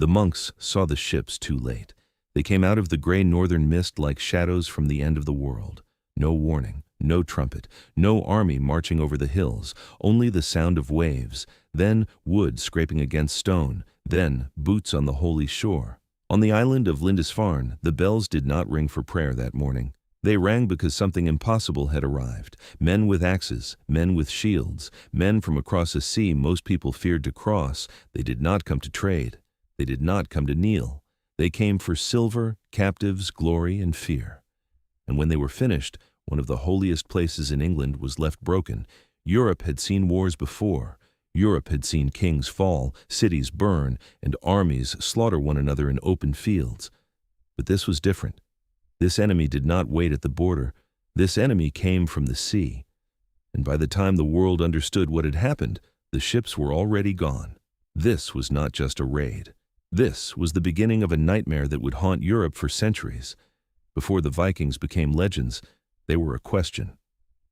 The monks saw the ships too late. They came out of the gray northern mist like shadows from the end of the world. No warning, no trumpet, no army marching over the hills, only the sound of waves, then wood scraping against stone, then boots on the holy shore. On the island of Lindisfarne, the bells did not ring for prayer that morning. They rang because something impossible had arrived. Men with axes, men with shields, men from across a sea most people feared to cross. They did not come to trade. They did not come to kneel. They came for silver, captives, glory, and fear. And when they were finished, one of the holiest places in England was left broken. Europe had seen wars before. Europe had seen kings fall, cities burn, and armies slaughter one another in open fields. But this was different. This enemy did not wait at the border. This enemy came from the sea. And by the time the world understood what had happened, the ships were already gone. This was not just a raid. This was the beginning of a nightmare that would haunt Europe for centuries. Before the Vikings became legends, they were a question.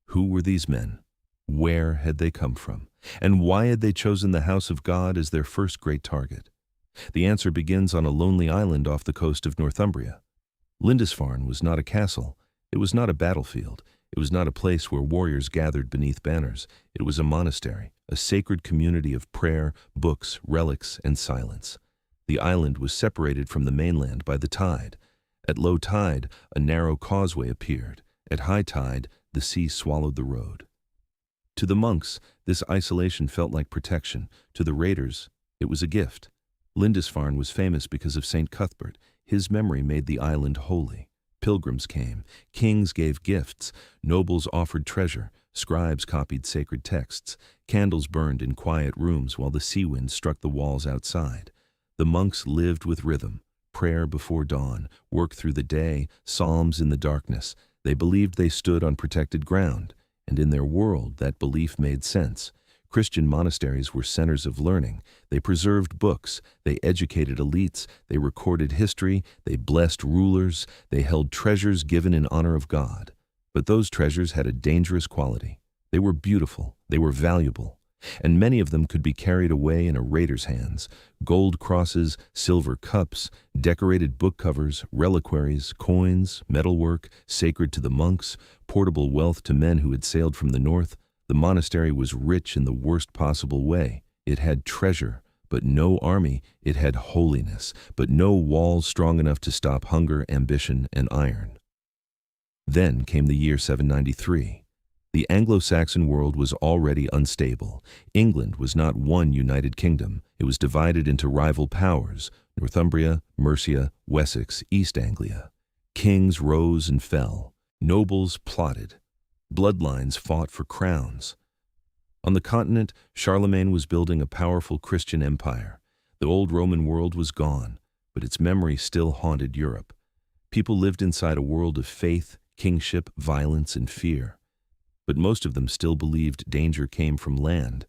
Who were these men? Where had they come from? And why had they chosen the house of God as their first great target? The answer begins on a lonely island off the coast of Northumbria. Lindisfarne was not a castle. It was not a battlefield. It was not a place where warriors gathered beneath banners. It was a monastery, a sacred community of prayer, books, relics, and silence. The island was separated from the mainland by the tide. At low tide, a narrow causeway appeared. At high tide, the sea swallowed the road. To the monks, this isolation felt like protection. To the raiders, it was a gift. Lindisfarne was famous because of St. Cuthbert. His memory made the island holy. Pilgrims came, kings gave gifts, nobles offered treasure, scribes copied sacred texts, candles burned in quiet rooms while the sea wind struck the walls outside. The monks lived with rhythm, prayer before dawn, work through the day, psalms in the darkness. They believed they stood on protected ground, and in their world that belief made sense. Christian monasteries were centers of learning. They preserved books, they educated elites, they recorded history, they blessed rulers, they held treasures given in honor of God. But those treasures had a dangerous quality. They were beautiful, they were valuable, and many of them could be carried away in a raider's hands. Gold crosses, silver cups, decorated book covers, reliquaries, coins, metalwork, sacred to the monks, portable wealth to men who had sailed from the north. The monastery was rich in the worst possible way. It had treasure, but no army. It had holiness, but no walls strong enough to stop hunger, ambition, and iron. Then came the year 793. The Anglo-Saxon world was already unstable. England was not one united kingdom. It was divided into rival powers: Northumbria, Mercia, Wessex, East Anglia. Kings rose and fell. Nobles plotted. Bloodlines fought for crowns. On the continent, Charlemagne was building a powerful Christian empire. The old Roman world was gone, but its memory still haunted Europe. People lived inside a world of faith, kingship, violence, and fear. But most of them still believed danger came from land.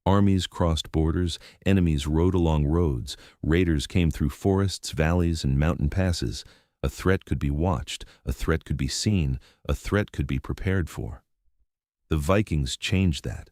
Armies crossed borders, enemies rode along roads, raiders came through forests, valleys, and mountain passes. A threat could be watched, a threat could be seen, a threat could be prepared for. The Vikings changed that.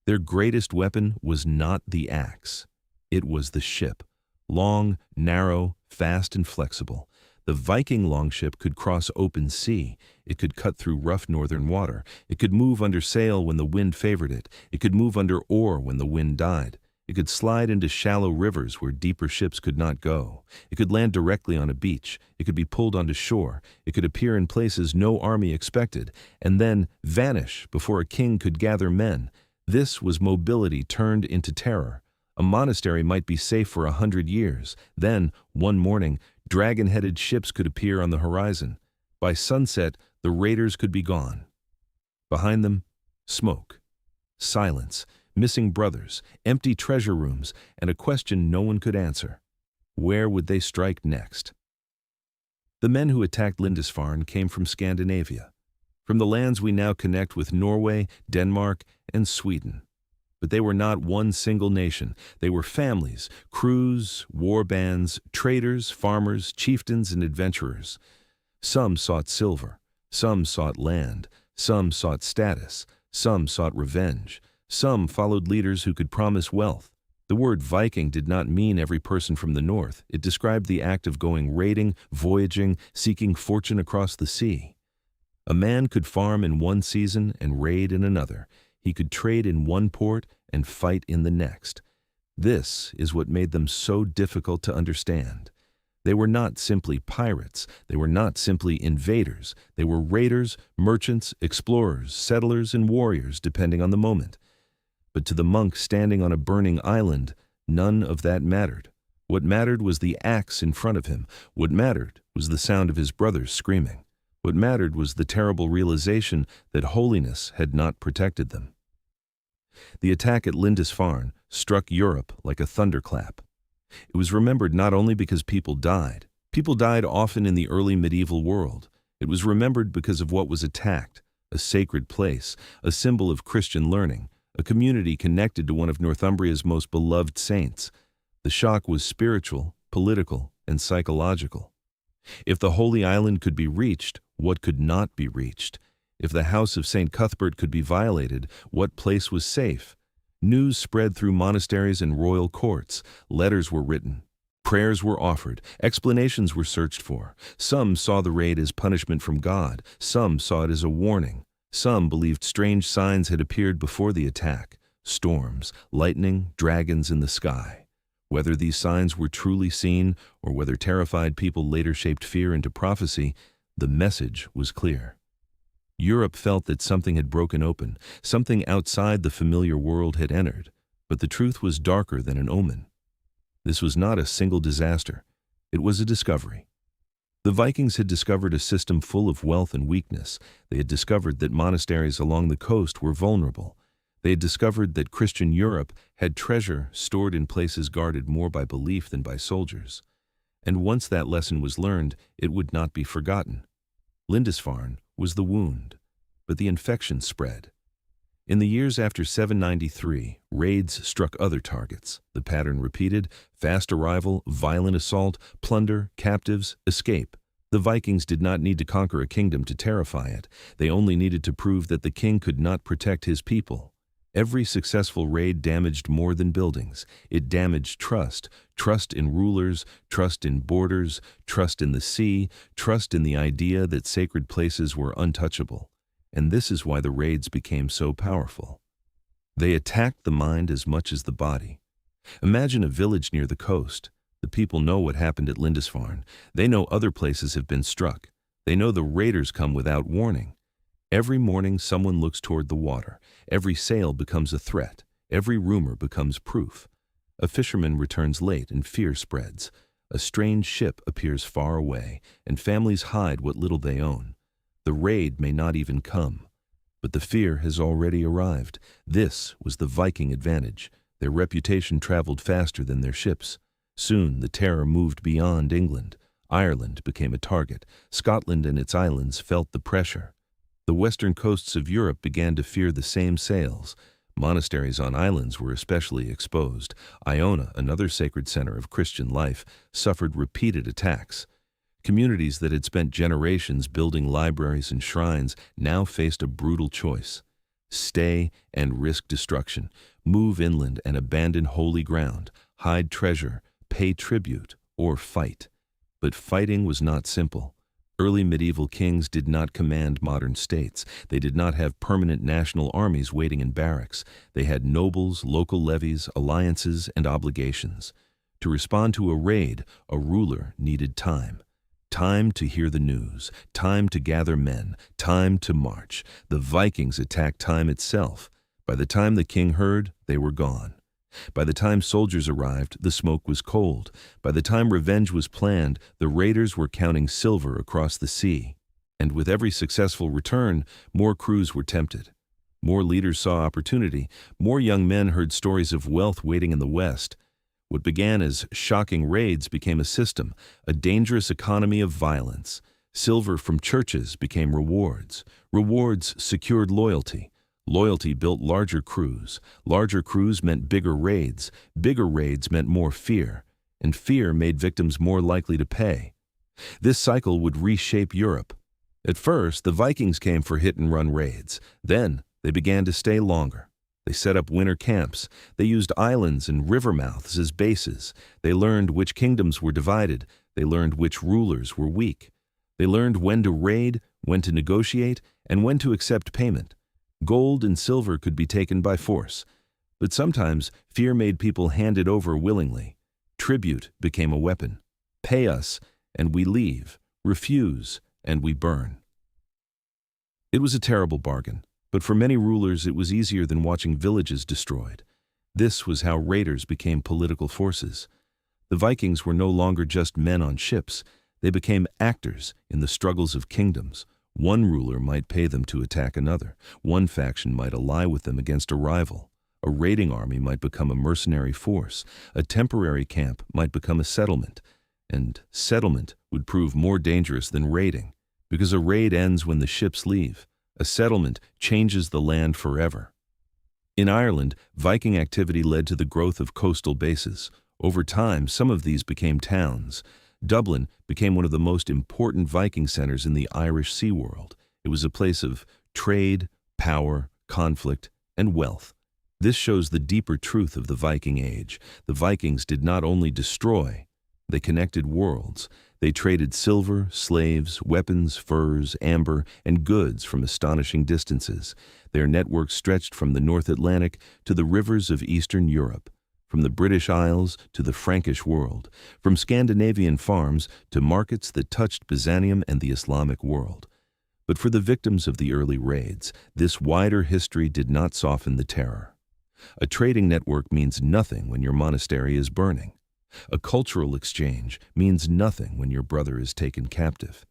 Their greatest weapon was not the axe. It was the ship. Long, narrow, fast, and flexible. The Viking longship could cross open sea. It could cut through rough northern water. It could move under sail when the wind favored it. It could move under oar when the wind died. It could slide into shallow rivers where deeper ships could not go. It could land directly on a beach. It could be pulled onto shore. It could appear in places no army expected, and then vanish before a king could gather men. This was mobility turned into terror. A monastery might be safe for 100 years. Then, one morning, dragon-headed ships could appear on the horizon. By sunset, the raiders could be gone. Behind them, smoke, silence, missing brothers, empty treasure rooms, and a question no one could answer. Where would they strike next? The men who attacked Lindisfarne came from Scandinavia, from the lands we now connect with Norway, Denmark, and Sweden. But they were not one single nation. They were families, crews, war bands, traders, farmers, chieftains, and adventurers. Some sought silver, some sought land, some sought status, some sought revenge. Some followed leaders who could promise wealth. The word Viking did not mean every person from the north. It described the act of going raiding, voyaging, seeking fortune across the sea. A man could farm in one season and raid in another. He could trade in one port and fight in the next. This is what made them so difficult to understand. They were not simply pirates. They were not simply invaders. They were raiders, merchants, explorers, settlers, and warriors, depending on the moment. But to the monk standing on a burning island, none of that mattered. What mattered was the axe in front of him. What mattered was the sound of his brothers screaming. What mattered was the terrible realization that holiness had not protected them. The attack at Lindisfarne struck Europe like a thunderclap. It was remembered not only because people died. People died often in the early medieval world. It was remembered because of what was attacked, a sacred place, a symbol of Christian learning, a community connected to one of Northumbria's most beloved saints. The shock was spiritual, political, and psychological. If the Holy Island could be reached, what could not be reached? If the house of St. Cuthbert could be violated, what place was safe? News spread through monasteries and royal courts. Letters were written. Prayers were offered. Explanations were searched for. Some saw the raid as punishment from God. Some saw it as a warning. Some believed strange signs had appeared before the attack. Storms, lightning, dragons in the sky. Whether these signs were truly seen or whether terrified people later shaped fear into prophecy, the message was clear. Europe felt that something had broken open, something outside the familiar world had entered, but the truth was darker than an omen. This was not a single disaster. It was a discovery. The Vikings had discovered a system full of wealth and weakness. They had discovered that monasteries along the coast were vulnerable. They had discovered that Christian Europe had treasure stored in places guarded more by belief than by soldiers. And once that lesson was learned, it would not be forgotten. Lindisfarne was the wound, but the infection spread. In the years after 793, raids struck other targets. The pattern repeated: fast arrival, violent assault, plunder, captives, escape. The Vikings did not need to conquer a kingdom to terrify it. They only needed to prove that the king could not protect his people. Every successful raid damaged more than buildings. It damaged trust, trust in rulers, trust in borders, trust in the sea, trust in the idea that sacred places were untouchable. And this is why the raids became so powerful. They attacked the mind as much as the body. Imagine a village near the coast. The people know what happened at Lindisfarne. They know other places have been struck. They know the raiders come without warning. Every morning someone looks toward the water. Every sail becomes a threat. Every rumor becomes proof. A fisherman returns late and fear spreads. A strange ship appears far away, and families hide what little they own. The raid may not even come, but the fear has already arrived. This was the Viking advantage. Their reputation traveled faster than their ships. Soon the terror moved beyond England. Ireland became a target. Scotland and its islands felt the pressure. The western coasts of Europe began to fear the same sails. Monasteries on islands were especially exposed. Iona, another sacred center of Christian life, suffered repeated attacks. Communities that had spent generations building libraries and shrines now faced a brutal choice: stay and risk destruction, move inland and abandon holy ground, hide treasure, pay tribute, or fight. But fighting was not simple. Early medieval kings did not command modern states. They did not have permanent national armies waiting in barracks. They had nobles, local levies, alliances, and obligations. To respond to a raid, a ruler needed time. Time to hear the news, time to gather men, time to march. The Vikings attacked time itself. By the time the king heard, they were gone. By the time soldiers arrived, the smoke was cold. By the time revenge was planned, the raiders were counting silver across the sea. And with every successful return, more crews were tempted. More leaders saw opportunity. More young men heard stories of wealth waiting in the West. What began as shocking raids became a system, a dangerous economy of violence. Silver from churches became rewards. Rewards secured loyalty. Loyalty built larger crews. Larger crews meant bigger raids. Bigger raids meant more fear. And fear made victims more likely to pay. This cycle would reshape Europe. At first, the Vikings came for hit-and-run raids. Then, they began to stay longer. They set up winter camps. They used islands and river mouths as bases. They learned which kingdoms were divided. They learned which rulers were weak. They learned when to raid, when to negotiate, and when to accept payment. Gold and silver could be taken by force. But sometimes fear made people hand it over willingly. Tribute became a weapon. Pay us, and we leave. Refuse, and we burn. It was a terrible bargain, but for many rulers it was easier than watching villages destroyed. This was how raiders became political forces. The Vikings were no longer just men on ships. They became actors in the struggles of kingdoms. One ruler might pay them to attack another. One faction might ally with them against a rival. A raiding army might become a mercenary force. A temporary camp might become a settlement. And settlement would prove more dangerous than raiding, because a raid ends when the ships leave. A settlement changes the land forever. In Ireland, Viking activity led to the growth of coastal bases. Over time, some of these became towns. Dublin became one of the most important Viking centers in the Irish Sea world. It was a place of trade, power, conflict, and wealth. This shows the deeper truth of the Viking Age. The Vikings did not only destroy, they connected worlds. They traded silver, slaves, weapons, furs, amber, and goods from astonishing distances. Their network stretched from the North Atlantic to the rivers of Eastern Europe, from the British Isles to the Frankish world, from Scandinavian farms to markets that touched Byzantium and the Islamic world. But for the victims of the early raids, this wider history did not soften the terror. A trading network means nothing when your monastery is burning. A cultural exchange means nothing when your brother is taken captive.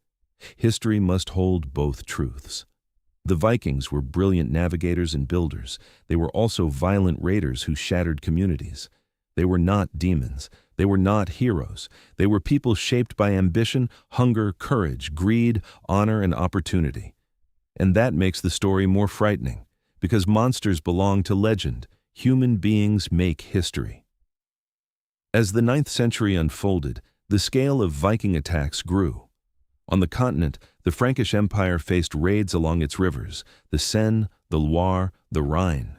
History must hold both truths. The Vikings were brilliant navigators and builders. They were also violent raiders who shattered communities. They were not demons. They were not heroes. They were people shaped by ambition, hunger, courage, greed, honor, and opportunity. And that makes the story more frightening, because monsters belong to legend. Human beings make history. As the 9th century unfolded, the scale of Viking attacks grew. On the continent, the Frankish Empire faced raids along its rivers, the Seine, the Loire, the Rhine.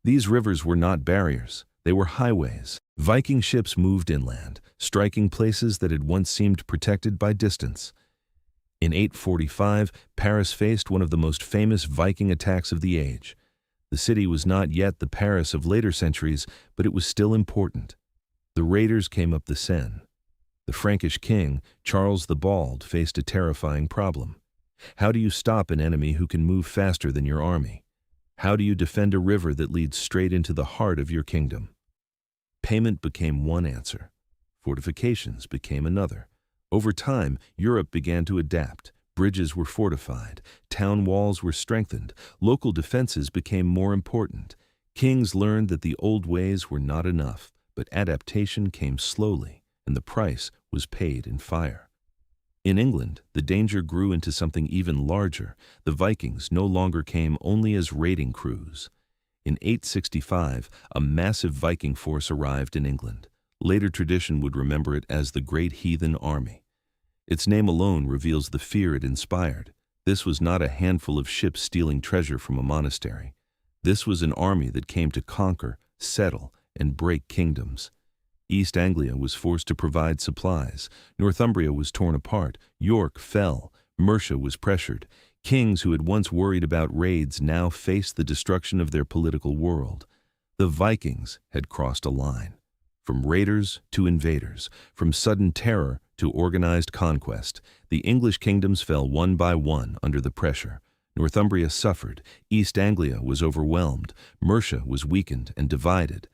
These rivers were not barriers, they were highways. Viking ships moved inland, striking places that had once seemed protected by distance. In 845, Paris faced one of the most famous Viking attacks of the age. The city was not yet the Paris of later centuries, but it was still important. The raiders came up the Seine. The Frankish king, Charles the Bald, faced a terrifying problem. How do you stop an enemy who can move faster than your army? How do you defend a river that leads straight into the heart of your kingdom? Payment became one answer. Fortifications became another. Over time, Europe began to adapt. Bridges were fortified. Town walls were strengthened. Local defenses became more important. Kings learned that the old ways were not enough. But adaptation came slowly, and the price was paid in fire. In England, the danger grew into something even larger. The Vikings no longer came only as raiding crews. In 865, a massive Viking force arrived in England. Later tradition would remember it as the Great Heathen Army. Its name alone reveals the fear it inspired. This was not a handful of ships stealing treasure from a monastery. This was an army that came to conquer, settle, and break kingdoms. East Anglia was forced to provide supplies. Northumbria was torn apart. York fell. Mercia was pressured. Kings who had once worried about raids now faced the destruction of their political world. The Vikings had crossed a line. From raiders to invaders, from sudden terror to organized conquest, the English kingdoms fell one by one under the pressure. Northumbria suffered. East Anglia was overwhelmed. Mercia was weakened and divided.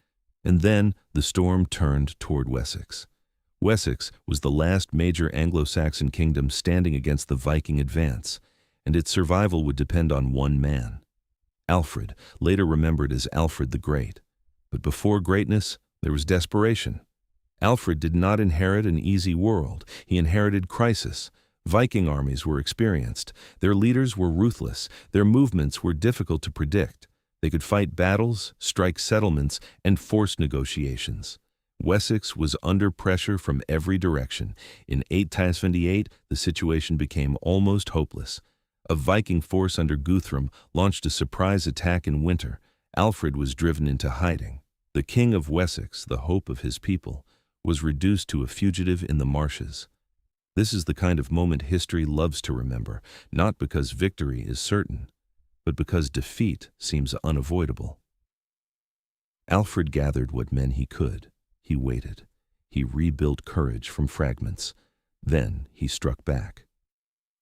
And then the storm turned toward Wessex. Wessex was the last major Anglo-Saxon kingdom standing against the Viking advance, and its survival would depend on one man. Alfred, later remembered as Alfred the Great. But before greatness, there was desperation. Alfred did not inherit an easy world. He inherited crisis. Viking armies were experienced. Their leaders were ruthless. Their movements were difficult to predict. They could fight battles, strike settlements, and force negotiations. Wessex was under pressure from every direction. In 878, the situation became almost hopeless. A Viking force under Guthrum launched a surprise attack in winter. Alfred was driven into hiding. The king of Wessex, the hope of his people, was reduced to a fugitive in the marshes. This is the kind of moment history loves to remember, not because victory is certain, but because defeat seems unavoidable. Alfred gathered what men he could. He waited. He rebuilt courage from fragments. Then he struck back.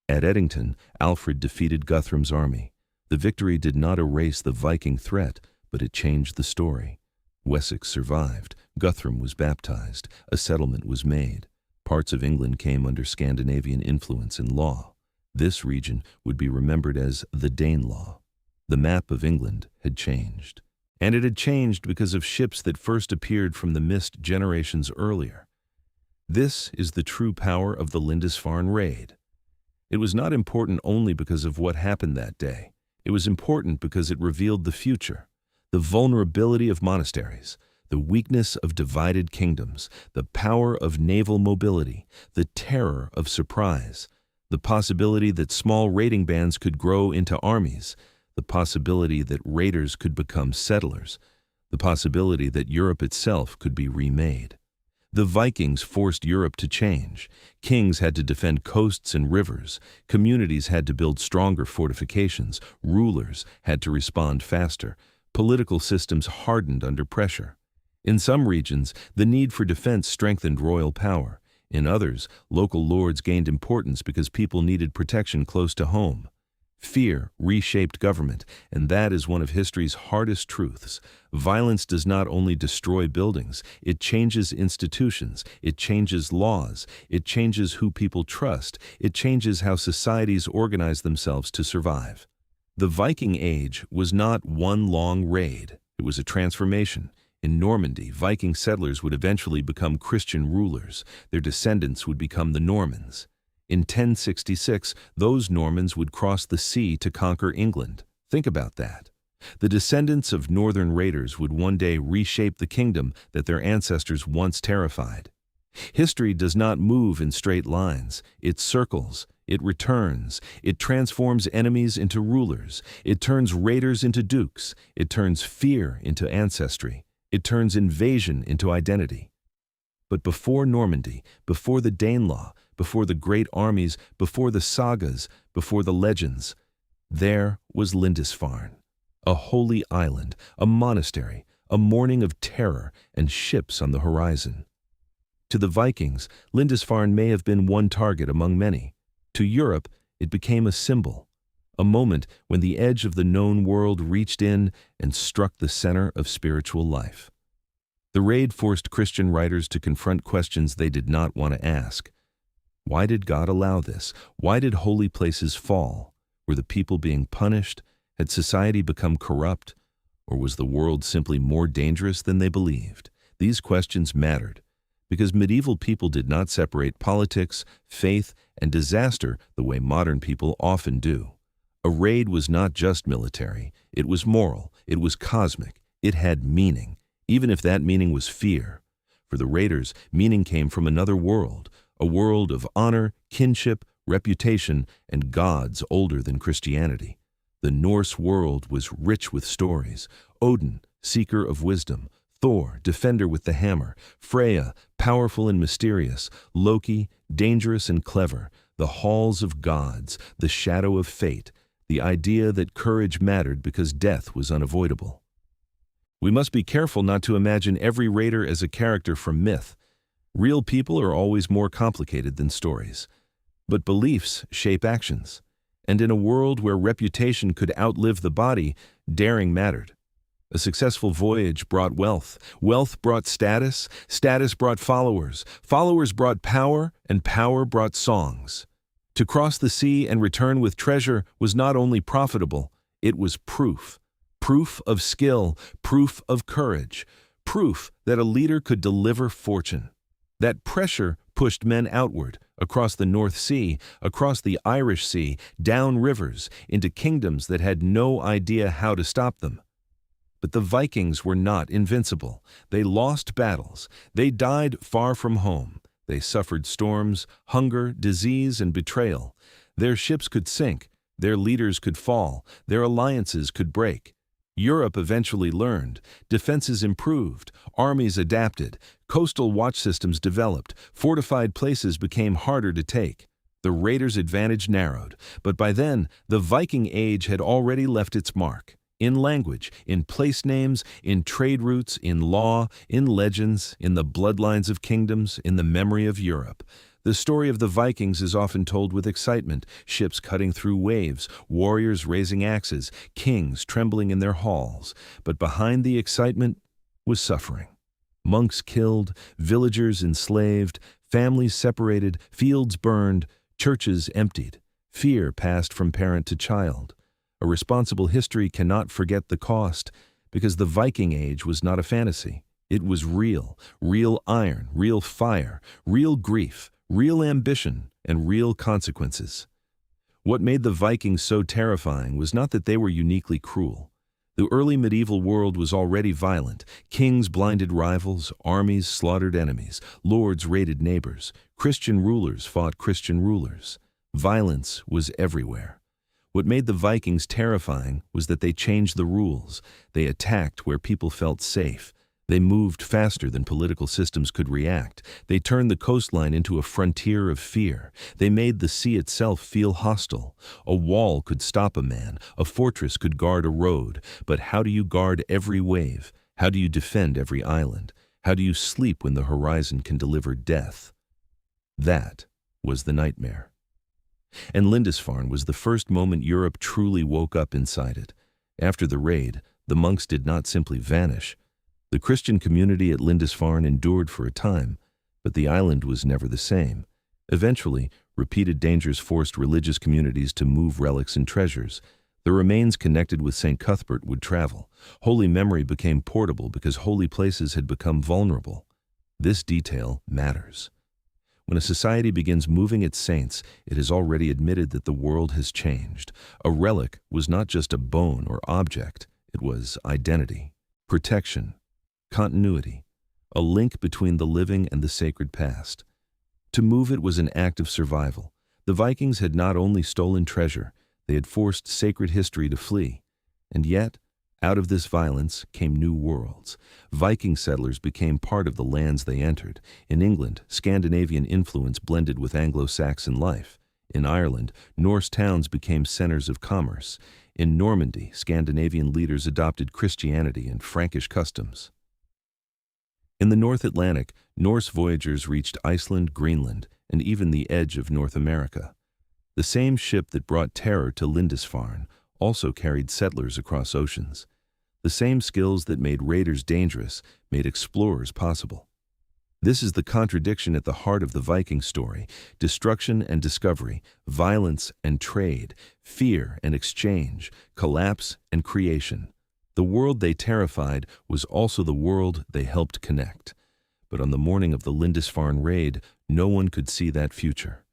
At Edington, Alfred defeated Guthrum's army. The victory did not erase the Viking threat, but it changed the story. Wessex survived. Guthrum was baptized. A settlement was made. Parts of England came under Scandinavian influence and law. This region would be remembered as the Danelaw. The map of England had changed. And it had changed because of ships that first appeared from the mist generations earlier. This is the true power of the Lindisfarne raid. It was not important only because of what happened that day. It was important because it revealed the future, the vulnerability of monasteries, the weakness of divided kingdoms, the power of naval mobility, the terror of surprise, the possibility that small raiding bands could grow into armies, the possibility that raiders could become settlers, the possibility that Europe itself could be remade. The Vikings forced Europe to change. Kings had to defend coasts and rivers. Communities had to build stronger fortifications. Rulers had to respond faster. Political systems hardened under pressure. In some regions, the need for defense strengthened royal power. In others, local lords gained importance because people needed protection close to home. Fear reshaped government, and that is one of history's hardest truths. Violence does not only destroy buildings, it changes institutions, it changes laws, it changes who people trust, it changes how societies organize themselves to survive. The Viking Age was not one long raid. It was a transformation. In Normandy, Viking settlers would eventually become Christian rulers. Their descendants would become the Normans. In 1066, those Normans would cross the sea to conquer England. Think about that. The descendants of northern raiders would one day reshape the kingdom that their ancestors once terrified. History does not move in straight lines. It circles. It returns. It transforms enemies into rulers. It turns raiders into dukes. It turns fear into ancestry. It turns invasion into identity. But before Normandy, before the Danelaw, before the great armies, before the sagas, before the legends, there was Lindisfarne, a holy island, a monastery, a morning of terror, and ships on the horizon. To the Vikings, Lindisfarne may have been one target among many. To Europe, it became a symbol, a moment when the edge of the known world reached in and struck the center of spiritual life. The raid forced Christian writers to confront questions they did not want to ask. Why did God allow this? Why did holy places fall? Were the people being punished? Had society become corrupt? Or was the world simply more dangerous than they believed? These questions mattered, because medieval people did not separate politics, faith, and disaster the way modern people often do. A raid was not just military. It was moral. It was cosmic. It had meaning, even if that meaning was fear. For the raiders, meaning came from another world, a world of honor, kinship, reputation, and gods older than Christianity. The Norse world was rich with stories. Odin, seeker of wisdom; Thor, defender with the hammer; Freya, powerful and mysterious; Loki, dangerous and clever; the halls of gods, the shadow of fate, the idea that courage mattered because death was unavoidable. We must be careful not to imagine every raider as a character from myth. Real people are always more complicated than stories. But beliefs shape actions. And in a world where reputation could outlive the body, daring mattered. A successful voyage brought wealth. Wealth brought status. Status brought followers. Followers brought power, and power brought songs. To cross the sea and return with treasure was not only profitable, it was proof. Proof of skill, proof of courage, proof that a leader could deliver fortune. That pressure pushed men outward, across the North Sea, across the Irish Sea, down rivers, into kingdoms that had no idea how to stop them. But the Vikings were not invincible. They lost battles. They died far from home. They suffered storms, hunger, disease, and betrayal. Their ships could sink. Their leaders could fall. Their alliances could break. Europe eventually learned, defenses improved, armies adapted, coastal watch systems developed, fortified places became harder to take. The raiders' advantage narrowed, but by then, the Viking Age had already left its mark. In language, in place names, in trade routes, in law, in legends, in the bloodlines of kingdoms, in the memory of Europe. The story of the Vikings is often told with excitement, ships cutting through waves, warriors raising axes, kings trembling in their halls. But behind the excitement was suffering. Monks killed, villagers enslaved, families separated, fields burned, churches emptied. Fear passed from parent to child. A responsible history cannot forget the cost, because the Viking Age was not a fantasy. It was real, real iron, real fire, real grief, real ambition, and real consequences. What made the Vikings so terrifying was not that they were uniquely cruel. The early medieval world was already violent. Kings blinded rivals, armies slaughtered enemies, lords raided neighbors, Christian rulers fought Christian rulers. Violence was everywhere. What made the Vikings terrifying was that they changed the rules. They attacked where people felt safe. They moved faster than political systems could react. They turned the coastline into a frontier of fear. They made the sea itself feel hostile. A wall could stop a man. A fortress could guard a road. But how do you guard every wave? How do you defend every island? How do you sleep when the horizon can deliver death? That was the nightmare. And Lindisfarne was the first moment Europe truly woke up inside it. After the raid, the monks did not simply vanish. The Christian community at Lindisfarne endured for a time, but the island was never the same. Eventually, repeated dangers forced religious communities to move relics and treasures. The remains connected with St. Cuthbert would travel. Holy memory became portable because holy places had become vulnerable. This detail matters. When a society begins moving its saints, it has already admitted that the world has changed. A relic was not just a bone or object, it was identity, protection, continuity, a link between the living and the sacred past. To move it was an act of survival. The Vikings had not only stolen treasure, they had forced sacred history to flee. And yet, out of this violence came new worlds. Viking settlers became part of the lands they entered. In England, Scandinavian influence blended with Anglo-Saxon life. In Ireland, Norse towns became centers of commerce. In Normandy, Scandinavian leaders adopted Christianity and Frankish customs. In the North Atlantic, Norse voyagers reached Iceland, Greenland, and even the edge of North America. The same ship that brought terror to Lindisfarne also carried settlers across oceans. The same skills that made raiders dangerous made explorers possible. This is the contradiction at the heart of the Viking story: destruction and discovery, violence and trade, fear and exchange, collapse and creation. The world they terrified was also the world they helped connect. But on the morning of the Lindisfarne raid, no one could see that future.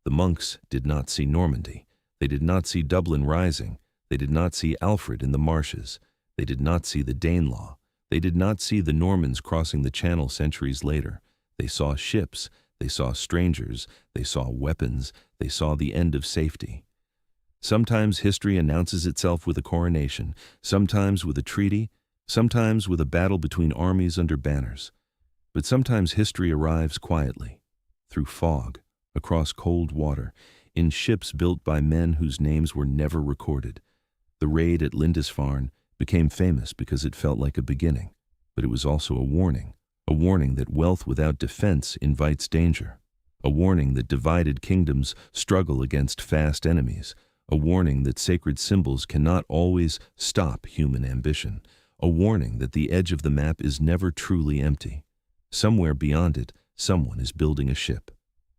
The monks did not see Normandy. They did not see Dublin rising. They did not see Alfred in the marshes. They did not see the Danelaw. They did not see the Normans crossing the Channel centuries later. They saw ships. They saw strangers. They saw weapons. They saw the end of safety. Sometimes history announces itself with a coronation, sometimes with a treaty, sometimes with a battle between armies under banners. But sometimes history arrives quietly, through fog, across cold water, in ships built by men whose names were never recorded. The raid at Lindisfarne became famous because it felt like a beginning, but it was also a warning that wealth without defense invites danger, a warning that divided kingdoms struggle against fast enemies, a warning that sacred symbols cannot always stop human ambition, a warning that the edge of the map is never truly empty. Somewhere beyond it, someone is building a ship.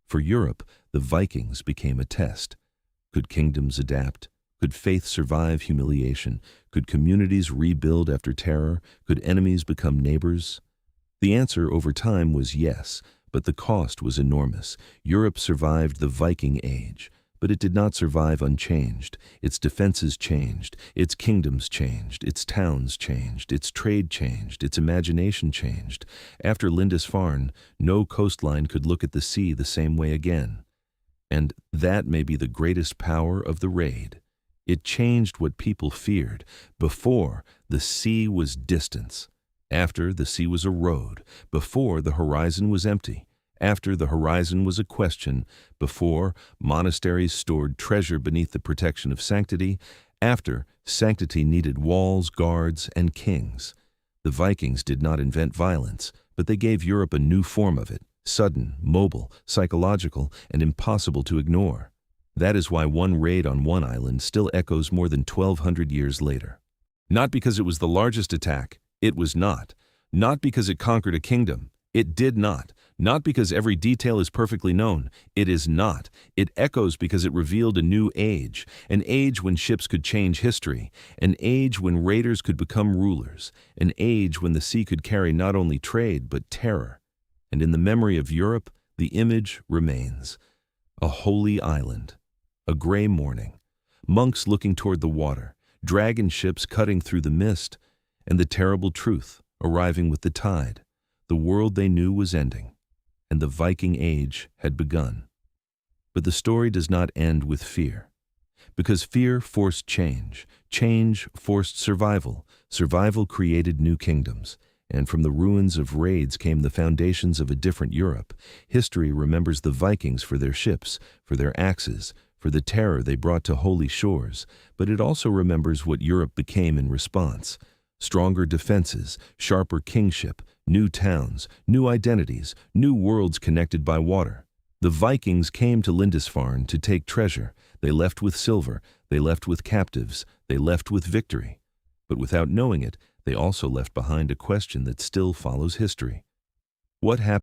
For Europe, the Vikings became a test. Could kingdoms adapt? Could faith survive humiliation? Could communities rebuild after terror? Could enemies become neighbors? The answer over time was yes, but the cost was enormous. Europe survived the Viking Age, but it did not survive unchanged. Its defenses changed, its kingdoms changed, its towns changed, its trade changed, its imagination changed. After Lindisfarne, no coastline could look at the sea the same way again. And that may be the greatest power of the raid. It changed what people feared. Before, the sea was distance. After, the sea was a road. Before, the horizon was empty. After, the horizon was a question. Before, monasteries stored treasure beneath the protection of sanctity. After, sanctity needed walls, guards, and kings. The Vikings did not invent violence, but they gave Europe a new form of it, sudden, mobile, psychological, and impossible to ignore. That is why one raid on one island still echoes more than 1,200 years later. Not because it was the largest attack, it was not. Not because it conquered a kingdom, it did not. Not because every detail is perfectly known, it is not. It echoes because it revealed a new age, an age when ships could change history, an age when raiders could become rulers, an age when the sea could carry not only trade but terror. And in the memory of Europe, the image remains. A holy island, a gray morning, monks looking toward the water, dragon ships cutting through the mist, and the terrible truth arriving with the tide. The world they knew was ending, and the Viking Age had begun. But the story does not end with fear. Because fear forced change, change forced survival, survival created new kingdoms, and from the ruins of raids came the foundations of a different Europe. History remembers the Vikings for their ships, for their axes, for the terror they brought to holy shores, but it also remembers what Europe became in response. Stronger defenses, sharper kingship, new towns, new identities, new worlds connected by water. The Vikings came to Lindisfarne to take treasure. They left with silver, they left with captives, they left with victory. But without knowing it, they also left behind a question that still follows history. What happened?